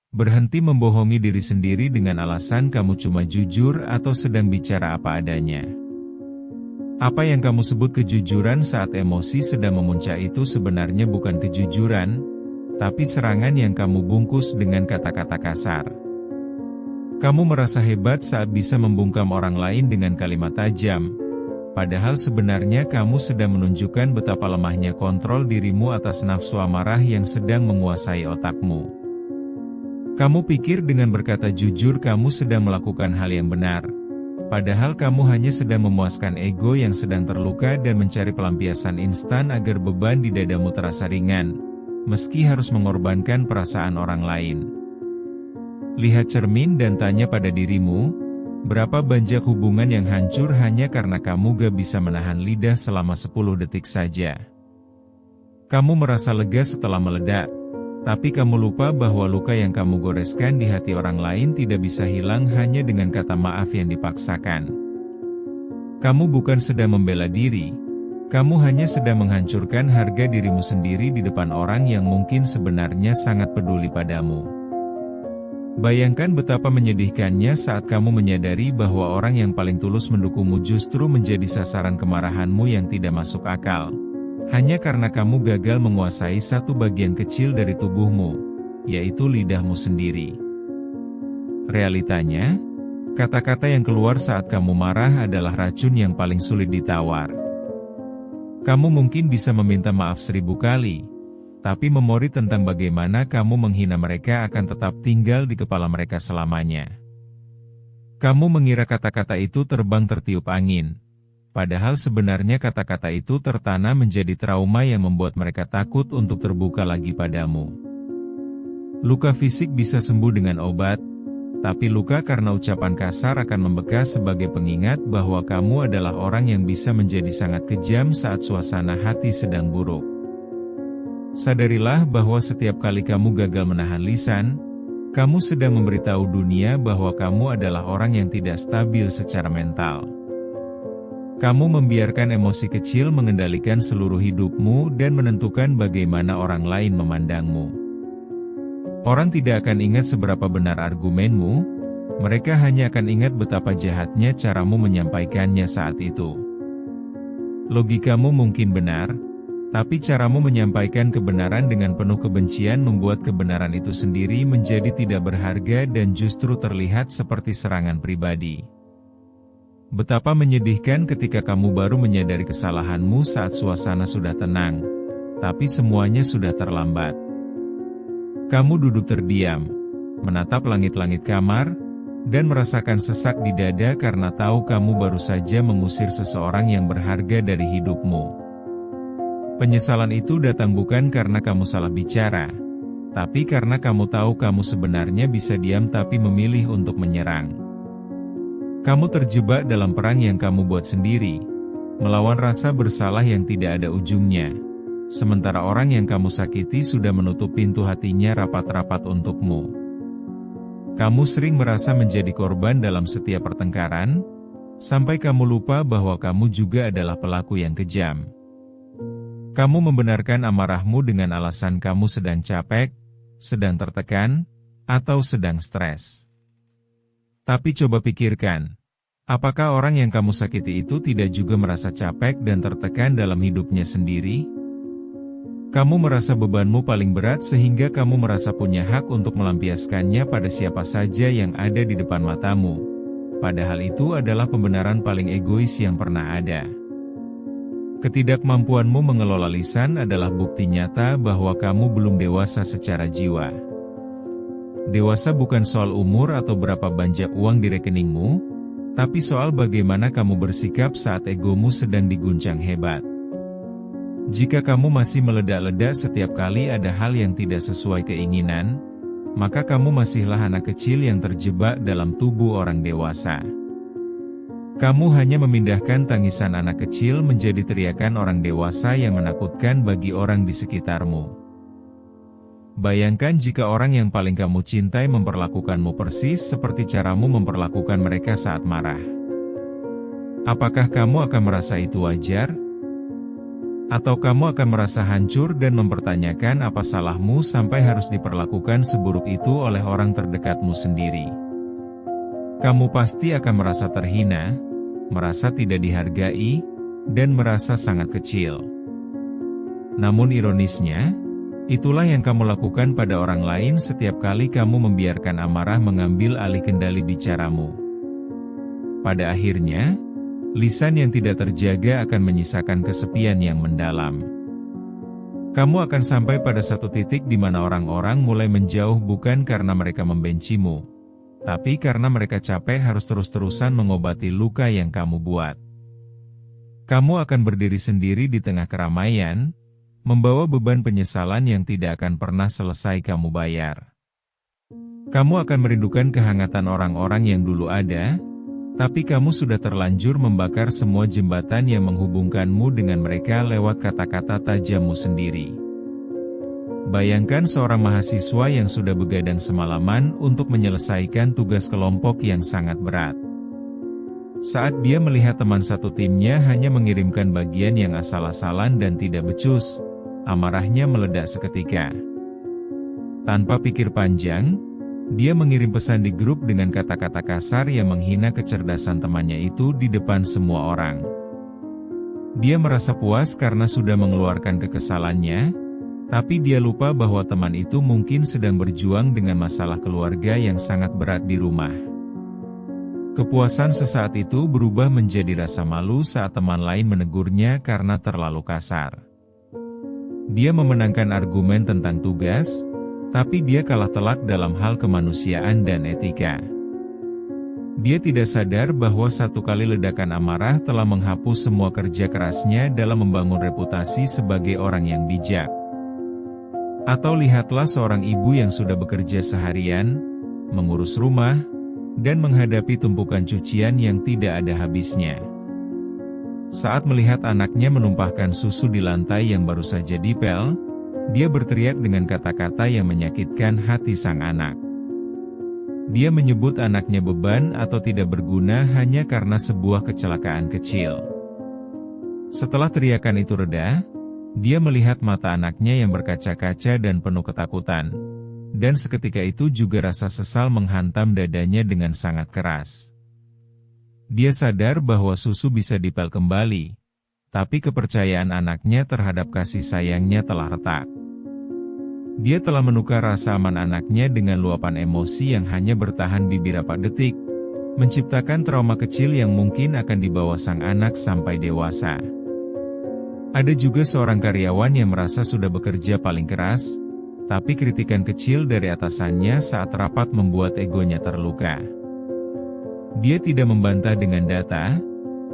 Berhenti membohongi diri sendiri dengan alasan kamu cuma jujur atau sedang bicara apa adanya. Apa yang kamu sebut kejujuran saat emosi sedang memuncak itu sebenarnya bukan kejujuran, tapi serangan yang kamu bungkus dengan kata-kata kasar. Kamu merasa hebat saat bisa membungkam orang lain dengan kalimat tajam, padahal sebenarnya kamu sedang menunjukkan betapa lemahnya kontrol dirimu atas nafsu amarah yang sedang menguasai otakmu. Kamu pikir dengan berkata jujur kamu sedang melakukan hal yang benar, padahal kamu hanya sedang memuaskan ego yang sedang terluka dan mencari pelampiasan instan agar beban di dadamu terasa ringan, meski harus mengorbankan perasaan orang lain. Lihat cermin dan tanya pada dirimu, berapa banyak hubungan yang hancur hanya karena kamu gak bisa menahan lidah selama 10 detik saja. Kamu merasa lega setelah meledak, tapi kamu lupa bahwa luka yang kamu goreskan di hati orang lain tidak bisa hilang hanya dengan kata maaf yang dipaksakan. Kamu bukan sedang membela diri, kamu hanya sedang menghancurkan harga dirimu sendiri di depan orang yang mungkin sebenarnya sangat peduli padamu. Bayangkan betapa menyedihkannya saat kamu menyadari bahwa orang yang paling tulus mendukungmu justru menjadi sasaran kemarahanmu yang tidak masuk akal. Hanya karena kamu gagal menguasai satu bagian kecil dari tubuhmu, yaitu lidahmu sendiri. Realitanya, kata-kata yang keluar saat kamu marah adalah racun yang paling sulit ditawar. Kamu mungkin bisa meminta maaf 1000 kali, tapi memori tentang bagaimana kamu menghina mereka akan tetap tinggal di kepala mereka selamanya. Kamu mengira kata-kata itu terbang tertiup angin. Padahal sebenarnya kata-kata itu tertanam menjadi trauma yang membuat mereka takut untuk terbuka lagi padamu. Luka fisik bisa sembuh dengan obat, tapi luka karena ucapan kasar akan membekas sebagai pengingat bahwa kamu adalah orang yang bisa menjadi sangat kejam saat suasana hati sedang buruk. Sadarilah bahwa setiap kali kamu gagal menahan lisan, kamu sedang memberitahu dunia bahwa kamu adalah orang yang tidak stabil secara mental. Kamu membiarkan emosi kecil mengendalikan seluruh hidupmu dan menentukan bagaimana orang lain memandangmu. Orang tidak akan ingat seberapa benar argumenmu, mereka hanya akan ingat betapa jahatnya caramu menyampaikannya saat itu. Logikamu mungkin benar, tapi caramu menyampaikan kebenaran dengan penuh kebencian membuat kebenaran itu sendiri menjadi tidak berharga dan justru terlihat seperti serangan pribadi. Betapa menyedihkan ketika kamu baru menyadari kesalahanmu saat suasana sudah tenang, tapi semuanya sudah terlambat. Kamu duduk terdiam, menatap langit-langit kamar, dan merasakan sesak di dada karena tahu kamu baru saja mengusir seseorang yang berharga dari hidupmu. Penyesalan itu datang bukan karena kamu salah bicara, tapi karena kamu tahu kamu sebenarnya bisa diam tapi memilih untuk menyerang. Kamu terjebak dalam perang yang kamu buat sendiri, melawan rasa bersalah yang tidak ada ujungnya, sementara orang yang kamu sakiti sudah menutup pintu hatinya rapat-rapat untukmu. Kamu sering merasa menjadi korban dalam setiap pertengkaran, sampai kamu lupa bahwa kamu juga adalah pelaku yang kejam. Kamu membenarkan amarahmu dengan alasan kamu sedang capek, sedang tertekan, atau sedang stres. Tapi coba pikirkan, apakah orang yang kamu sakiti itu tidak juga merasa capek dan tertekan dalam hidupnya sendiri? Kamu merasa bebanmu paling berat sehingga kamu merasa punya hak untuk melampiaskannya pada siapa saja yang ada di depan matamu. Padahal itu adalah pembenaran paling egois yang pernah ada. Ketidakmampuanmu mengelola lisan adalah bukti nyata bahwa kamu belum dewasa secara jiwa. Dewasa bukan soal umur atau berapa banyak uang di rekeningmu, tapi soal bagaimana kamu bersikap saat egomu sedang diguncang hebat. Jika kamu masih meledak-ledak setiap kali ada hal yang tidak sesuai keinginan, maka kamu masihlah anak kecil yang terjebak dalam tubuh orang dewasa. Kamu hanya memindahkan tangisan anak kecil menjadi teriakan orang dewasa yang menakutkan bagi orang di sekitarmu. Bayangkan jika orang yang paling kamu cintai memperlakukanmu persis seperti caramu memperlakukan mereka saat marah. Apakah kamu akan merasa itu wajar? Atau kamu akan merasa hancur dan mempertanyakan apa salahmu sampai harus diperlakukan seburuk itu oleh orang terdekatmu sendiri. Kamu pasti akan merasa terhina, merasa tidak dihargai, dan merasa sangat kecil. Namun ironisnya, itulah yang kamu lakukan pada orang lain setiap kali kamu membiarkan amarah mengambil alih kendali bicaramu. Pada akhirnya, lisan yang tidak terjaga akan menyisakan kesepian yang mendalam. Kamu akan sampai pada satu titik di mana orang-orang mulai menjauh bukan karena mereka membencimu, tapi karena mereka capek harus terus-terusan mengobati luka yang kamu buat. Kamu akan berdiri sendiri di tengah keramaian, membawa beban penyesalan yang tidak akan pernah selesai kamu bayar. Kamu akan merindukan kehangatan orang-orang yang dulu ada, tapi kamu sudah terlanjur membakar semua jembatan yang menghubungkanmu dengan mereka lewat kata-kata tajammu sendiri. Bayangkan seorang mahasiswa yang sudah begadang semalaman untuk menyelesaikan tugas kelompok yang sangat berat. Saat dia melihat teman satu timnya hanya mengirimkan bagian yang asal-asalan dan tidak becus, amarahnya meledak seketika. Tanpa pikir panjang, dia mengirim pesan di grup dengan kata-kata kasar yang menghina kecerdasan temannya itu di depan semua orang. Dia merasa puas karena sudah mengeluarkan kekesalannya, tapi dia lupa bahwa teman itu mungkin sedang berjuang dengan masalah keluarga yang sangat berat di rumah. Kepuasan sesaat itu berubah menjadi rasa malu saat teman lain menegurnya karena terlalu kasar. Dia memenangkan argumen tentang tugas, tapi dia kalah telak dalam hal kemanusiaan dan etika. Dia tidak sadar bahwa satu kali ledakan amarah telah menghapus semua kerja kerasnya dalam membangun reputasi sebagai orang yang bijak. Atau lihatlah seorang ibu yang sudah bekerja seharian, mengurus rumah, dan menghadapi tumpukan cucian yang tidak ada habisnya. Saat melihat anaknya menumpahkan susu di lantai yang baru saja dipel, dia berteriak dengan kata-kata yang menyakitkan hati sang anak. Dia menyebut anaknya beban atau tidak berguna hanya karena sebuah kecelakaan kecil. Setelah teriakan itu reda, dia melihat mata anaknya yang berkaca-kaca dan penuh ketakutan. Dan seketika itu juga rasa sesal menghantam dadanya dengan sangat keras. Dia sadar bahwa susu bisa dipel kembali, tapi kepercayaan anaknya terhadap kasih sayangnya telah retak. Dia telah menukar rasa aman anaknya dengan luapan emosi yang hanya bertahan beberapa detik, menciptakan trauma kecil yang mungkin akan dibawa sang anak sampai dewasa. Ada juga seorang karyawan yang merasa sudah bekerja paling keras, tapi kritikan kecil dari atasannya saat rapat membuat egonya terluka. Dia tidak membantah dengan data,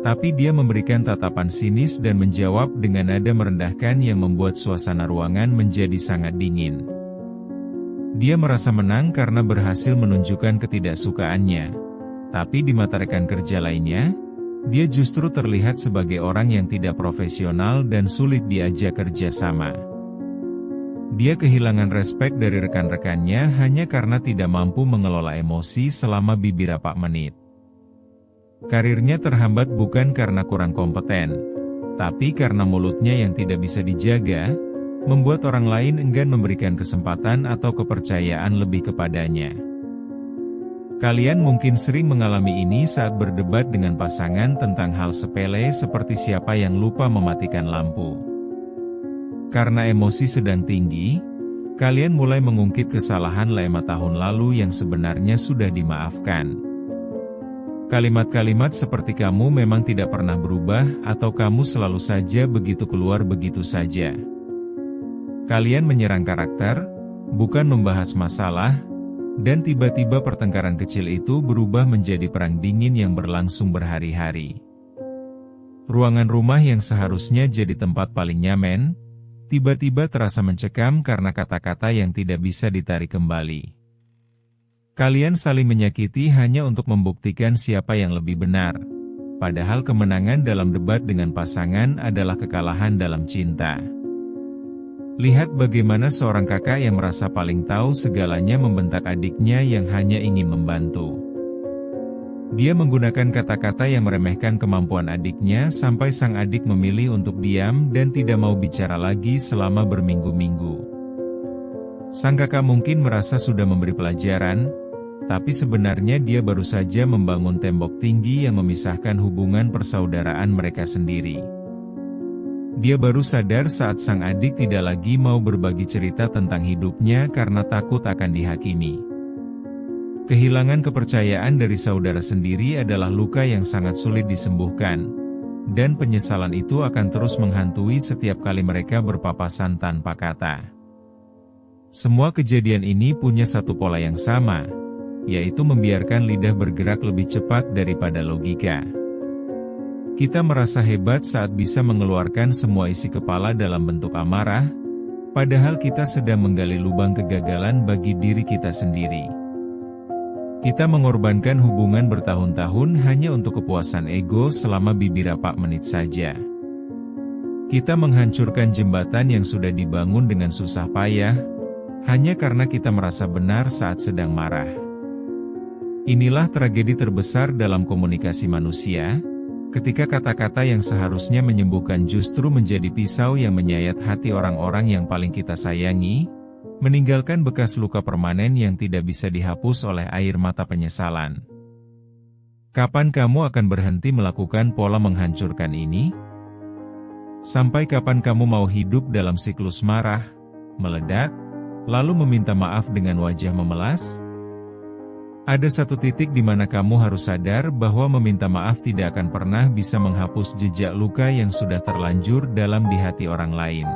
tapi dia memberikan tatapan sinis dan menjawab dengan nada merendahkan yang membuat suasana ruangan menjadi sangat dingin. Dia merasa menang karena berhasil menunjukkan ketidaksukaannya, tapi di mata rekan kerja lainnya, dia justru terlihat sebagai orang yang tidak profesional dan sulit diajak kerja sama. Dia kehilangan respek dari rekan-rekannya hanya karena tidak mampu mengelola emosi selama beberapa menit. Karirnya terhambat bukan karena kurang kompeten, tapi karena mulutnya yang tidak bisa dijaga, membuat orang lain enggan memberikan kesempatan atau kepercayaan lebih kepadanya. Kalian mungkin sering mengalami ini saat berdebat dengan pasangan tentang hal sepele seperti siapa yang lupa mematikan lampu. Karena emosi sedang tinggi, kalian mulai mengungkit kesalahan 5 tahun lalu yang sebenarnya sudah dimaafkan. Kalimat-kalimat seperti kamu memang tidak pernah berubah atau kamu selalu saja begitu keluar begitu saja. Kalian menyerang karakter, bukan membahas masalah, dan tiba-tiba pertengkaran kecil itu berubah menjadi perang dingin yang berlangsung berhari-hari. Ruangan rumah yang seharusnya jadi tempat paling nyaman, tiba-tiba terasa mencekam karena kata-kata yang tidak bisa ditarik kembali. Kalian saling menyakiti hanya untuk membuktikan siapa yang lebih benar, padahal kemenangan dalam debat dengan pasangan adalah kekalahan dalam cinta. Lihat bagaimana seorang kakak yang merasa paling tahu segalanya membentak adiknya yang hanya ingin membantu. Dia menggunakan kata-kata yang meremehkan kemampuan adiknya sampai sang adik memilih untuk diam dan tidak mau bicara lagi selama berminggu-minggu. Sang kakak mungkin merasa sudah memberi pelajaran, tapi sebenarnya dia baru saja membangun tembok tinggi yang memisahkan hubungan persaudaraan mereka sendiri. Dia baru sadar saat sang adik tidak lagi mau berbagi cerita tentang hidupnya karena takut akan dihakimi. Kehilangan kepercayaan dari saudara sendiri adalah luka yang sangat sulit disembuhkan, dan penyesalan itu akan terus menghantui setiap kali mereka berpapasan tanpa kata. Semua kejadian ini punya satu pola yang sama, yaitu membiarkan lidah bergerak lebih cepat daripada logika. Kita merasa hebat saat bisa mengeluarkan semua isi kepala dalam bentuk amarah, padahal kita sedang menggali lubang kegagalan bagi diri kita sendiri. Kita mengorbankan hubungan bertahun-tahun hanya untuk kepuasan ego selama beberapa menit saja. Kita menghancurkan jembatan yang sudah dibangun dengan susah payah, hanya karena kita merasa benar saat sedang marah. Inilah tragedi terbesar dalam komunikasi manusia, ketika kata-kata yang seharusnya menyembuhkan justru menjadi pisau yang menyayat hati orang-orang yang paling kita sayangi, meninggalkan bekas luka permanen yang tidak bisa dihapus oleh air mata penyesalan. Kapan kamu akan berhenti melakukan pola menghancurkan ini? Sampai kapan kamu mau hidup dalam siklus marah, meledak, lalu meminta maaf dengan wajah memelas? Ada satu titik di mana kamu harus sadar bahwa meminta maaf tidak akan pernah bisa menghapus jejak luka yang sudah terlanjur dalam di hati orang lain.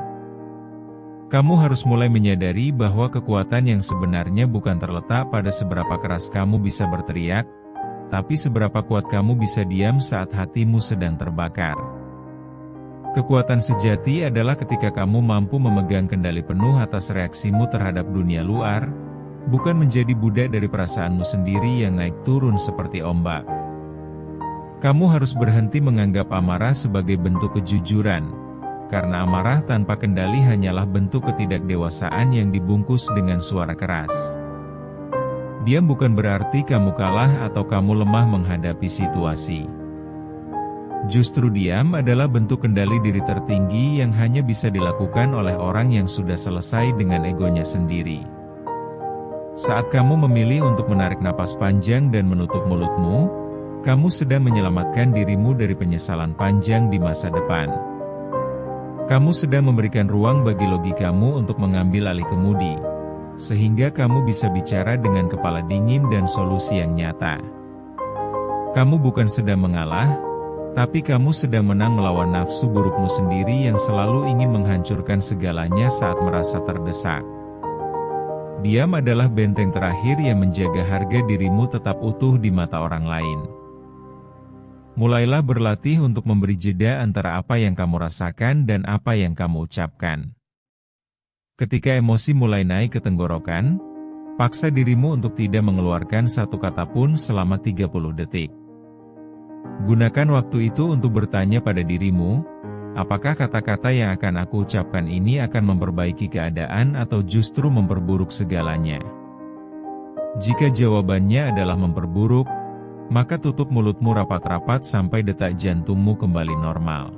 Kamu harus mulai menyadari bahwa kekuatan yang sebenarnya bukan terletak pada seberapa keras kamu bisa berteriak, tapi seberapa kuat kamu bisa diam saat hatimu sedang terbakar. Kekuatan sejati adalah ketika kamu mampu memegang kendali penuh atas reaksimu terhadap dunia luar, bukan menjadi budak dari perasaanmu sendiri yang naik turun seperti ombak. Kamu harus berhenti menganggap amarah sebagai bentuk kejujuran, karena amarah tanpa kendali hanyalah bentuk ketidakdewasaan yang dibungkus dengan suara keras. Diam bukan berarti kamu kalah atau kamu lemah menghadapi situasi. Justru diam adalah bentuk kendali diri tertinggi yang hanya bisa dilakukan oleh orang yang sudah selesai dengan egonya sendiri. Saat kamu memilih untuk menarik napas panjang dan menutup mulutmu, kamu sedang menyelamatkan dirimu dari penyesalan panjang di masa depan. Kamu sedang memberikan ruang bagi logikamu untuk mengambil alih kemudi, sehingga kamu bisa bicara dengan kepala dingin dan solusi yang nyata. Kamu bukan sedang mengalah, tapi kamu sedang menang melawan nafsu burukmu sendiri yang selalu ingin menghancurkan segalanya saat merasa terdesak. Diam adalah benteng terakhir yang menjaga harga dirimu tetap utuh di mata orang lain. Mulailah berlatih untuk memberi jeda antara apa yang kamu rasakan dan apa yang kamu ucapkan. Ketika emosi mulai naik ke tenggorokan, paksa dirimu untuk tidak mengeluarkan satu kata pun selama 30 detik. Gunakan waktu itu untuk bertanya pada dirimu, apakah kata-kata yang akan aku ucapkan ini akan memperbaiki keadaan atau justru memperburuk segalanya? Jika jawabannya adalah memperburuk, maka tutup mulutmu rapat-rapat sampai detak jantungmu kembali normal.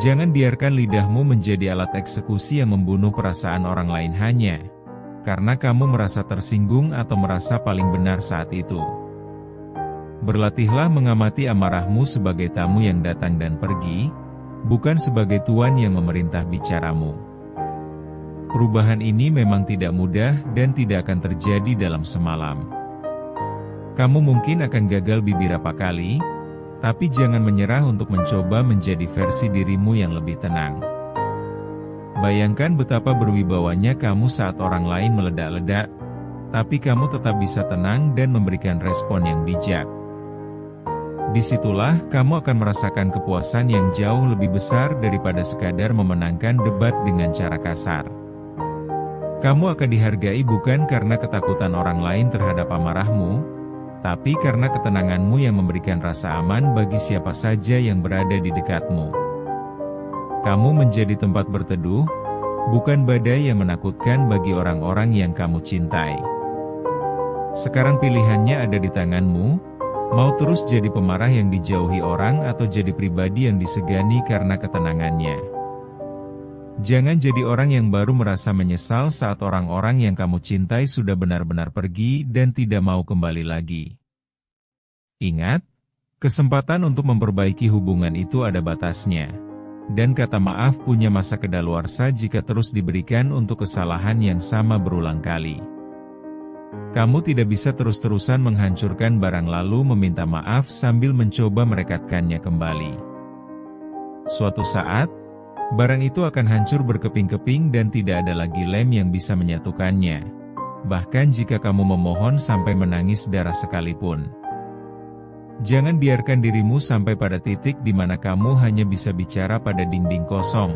Jangan biarkan lidahmu menjadi alat eksekusi yang membunuh perasaan orang lain hanya karena kamu merasa tersinggung atau merasa paling benar saat itu. Berlatihlah mengamati amarahmu sebagai tamu yang datang dan pergi, bukan sebagai tuan yang memerintah bicaramu. Perubahan ini memang tidak mudah dan tidak akan terjadi dalam semalam. Kamu mungkin akan gagal beberapa kali, tapi jangan menyerah untuk mencoba menjadi versi dirimu yang lebih tenang. Bayangkan betapa berwibawanya kamu saat orang lain meledak-ledak, tapi kamu tetap bisa tenang dan memberikan respon yang bijak. Disitulah kamu akan merasakan kepuasan yang jauh lebih besar daripada sekadar memenangkan debat dengan cara kasar. Kamu akan dihargai bukan karena ketakutan orang lain terhadap amarahmu, tapi karena ketenanganmu yang memberikan rasa aman bagi siapa saja yang berada di dekatmu. Kamu menjadi tempat berteduh, bukan badai yang menakutkan bagi orang-orang yang kamu cintai. Sekarang pilihannya ada di tanganmu, Mau terus jadi pemarah yang dijauhi orang atau jadi pribadi yang disegani karena ketenangannya? Jangan jadi orang yang baru merasa menyesal saat orang-orang yang kamu cintai sudah benar-benar pergi dan tidak mau kembali lagi. Ingat, kesempatan untuk memperbaiki hubungan itu ada batasnya. Dan kata maaf punya masa kedaluarsa jika terus diberikan untuk kesalahan yang sama berulang kali. Kamu tidak bisa terus-terusan menghancurkan barang lalu meminta maaf sambil mencoba merekatkannya kembali. Suatu saat, barang itu akan hancur berkeping-keping dan tidak ada lagi lem yang bisa menyatukannya. Bahkan jika kamu memohon sampai menangis darah sekalipun. Jangan biarkan dirimu sampai pada titik di mana kamu hanya bisa bicara pada dinding kosong,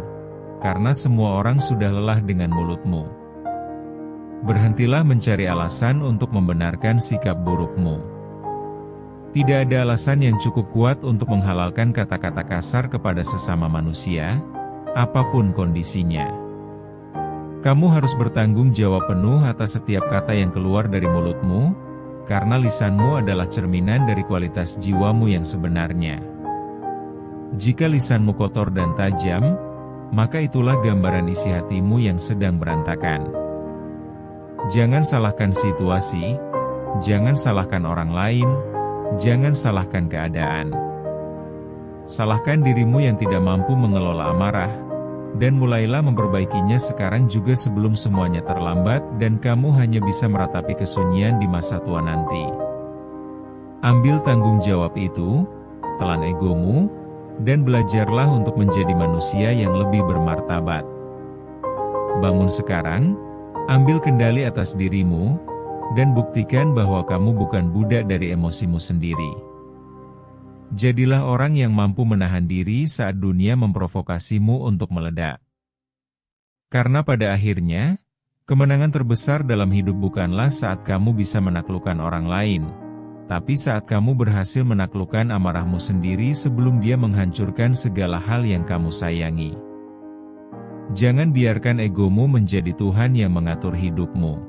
karena semua orang sudah lelah dengan mulutmu. Berhentilah mencari alasan untuk membenarkan sikap burukmu. Tidak ada alasan yang cukup kuat untuk menghalalkan kata-kata kasar kepada sesama manusia, apapun kondisinya. Kamu harus bertanggung jawab penuh atas setiap kata yang keluar dari mulutmu, karena lisanmu adalah cerminan dari kualitas jiwamu yang sebenarnya. Jika lisanmu kotor dan tajam, maka itulah gambaran isi hatimu yang sedang berantakan. Jangan salahkan situasi, jangan salahkan orang lain, jangan salahkan keadaan. Salahkan dirimu yang tidak mampu mengelola amarah, dan mulailah memperbaikinya sekarang juga sebelum semuanya terlambat dan kamu hanya bisa meratapi kesunyian di masa tua nanti. Ambil tanggung jawab itu, telan egomu, dan belajarlah untuk menjadi manusia yang lebih bermartabat. Bangun sekarang, ambil kendali atas dirimu, dan buktikan bahwa kamu bukan budak dari emosimu sendiri. Jadilah orang yang mampu menahan diri saat dunia memprovokasimu untuk meledak. Karena pada akhirnya, kemenangan terbesar dalam hidup bukanlah saat kamu bisa menaklukkan orang lain, tapi saat kamu berhasil menaklukkan amarahmu sendiri sebelum dia menghancurkan segala hal yang kamu sayangi. Jangan biarkan egomu menjadi Tuhan yang mengatur hidupmu.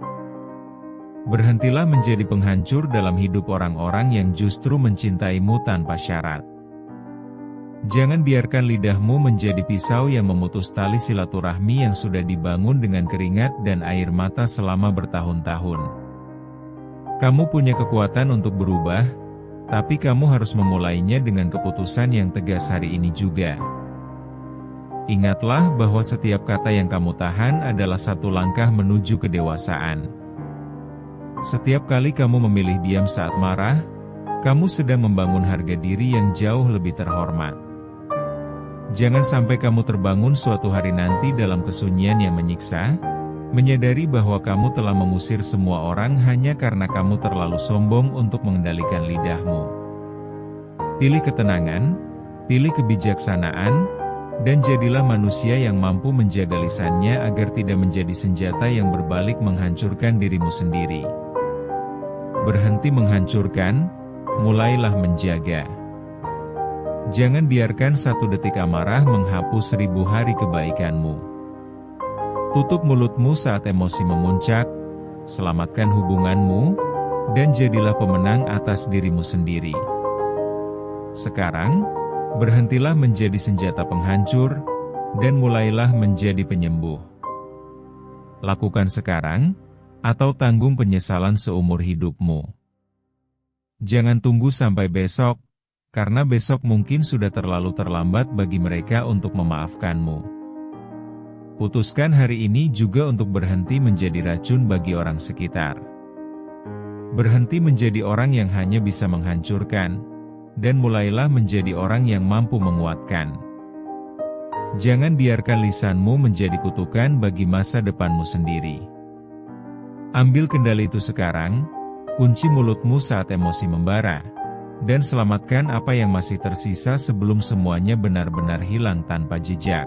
Berhentilah menjadi penghancur dalam hidup orang-orang yang justru mencintaimu tanpa syarat. Jangan biarkan lidahmu menjadi pisau yang memutus tali silaturahmi yang sudah dibangun dengan keringat dan air mata selama bertahun-tahun. Kamu punya kekuatan untuk berubah, tapi kamu harus memulainya dengan keputusan yang tegas hari ini juga. Ingatlah bahwa setiap kata yang kamu tahan adalah satu langkah menuju kedewasaan. Setiap kali kamu memilih diam saat marah, kamu sedang membangun harga diri yang jauh lebih terhormat. Jangan sampai kamu terbangun suatu hari nanti dalam kesunyian yang menyiksa, menyadari bahwa kamu telah mengusir semua orang hanya karena kamu terlalu sombong untuk mengendalikan lidahmu. Pilih ketenangan, pilih kebijaksanaan, dan jadilah manusia yang mampu menjaga lisannya agar tidak menjadi senjata yang berbalik menghancurkan dirimu sendiri. Berhenti menghancurkan, mulailah menjaga. Jangan biarkan satu detik amarah menghapus 1000 hari kebaikanmu. Tutup mulutmu saat emosi memuncak, selamatkan hubunganmu, dan jadilah pemenang atas dirimu sendiri. Sekarang, berhentilah menjadi senjata penghancur, dan mulailah menjadi penyembuh. Lakukan sekarang, atau tanggung penyesalan seumur hidupmu. Jangan tunggu sampai besok, karena besok mungkin sudah terlalu terlambat bagi mereka untuk memaafkanmu. Putuskan hari ini juga untuk berhenti menjadi racun bagi orang sekitar. Berhenti menjadi orang yang hanya bisa menghancurkan, dan mulailah menjadi orang yang mampu menguatkan. Jangan biarkan lisanmu menjadi kutukan bagi masa depanmu sendiri. Ambil kendali itu sekarang, kunci mulutmu saat emosi membara, dan selamatkan apa yang masih tersisa sebelum semuanya benar-benar hilang tanpa jejak.